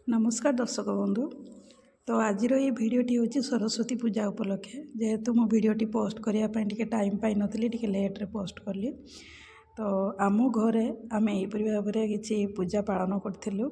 नमस्कार दर्शक बंधु। तो आज भिडटी हूँ सरस्वती पूजा उपलक्षे जेहेतु मो भिडटी पोस्ट करने टाइम पाई नी टे लेट्रे पोस्ट कली। तो आम घरे आम यहीपरी भाव में किसी पूजा पालन करूँ।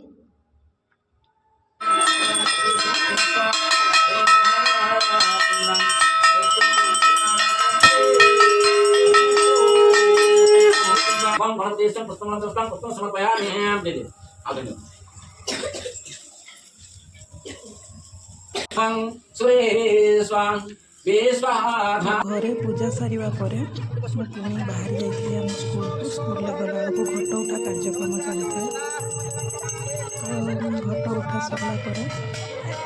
घरे पूजा सारिबा परे पुणी बाहरी जाइए आम स्कूल गला बेलू घट उठा कार्यक्रम चली था। घट उठा सरला परे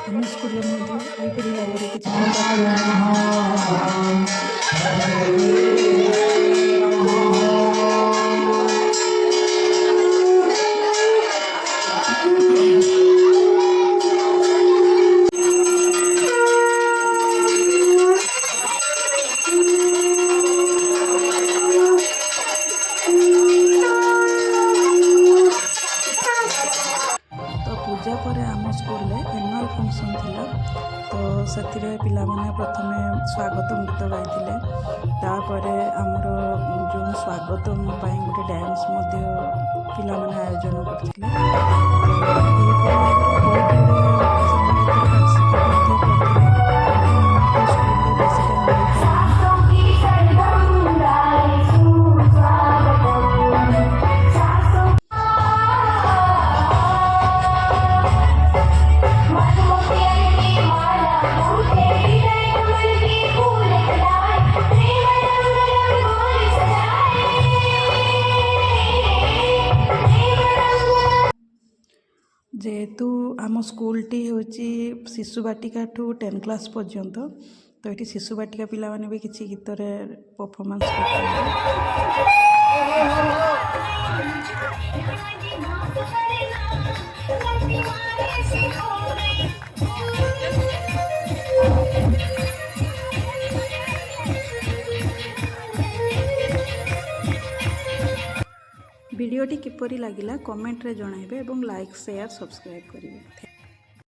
आम स्कूल पूजा पर आम स्कूल एनुअल फंक्शन थिला। तो से पिला माने प्रथमे स्वागतम गीत गाइथिले। तापरे आमर जो स्वागतम पाई गोटे डांस पिला माने आयोजन करथिले। जेहेतु आम स्कूलटी हूँ शिशु बाटिका ठू 10 क्लास पर्यंत। तो ये शिशु बाटिका पिला माने भी किसी गीत परफॉर्मेंस वीडियोटी किपरि लागिला कमेंट रे जणाइबे एवं लाइक शेयर सब्सक्राइब करिवे।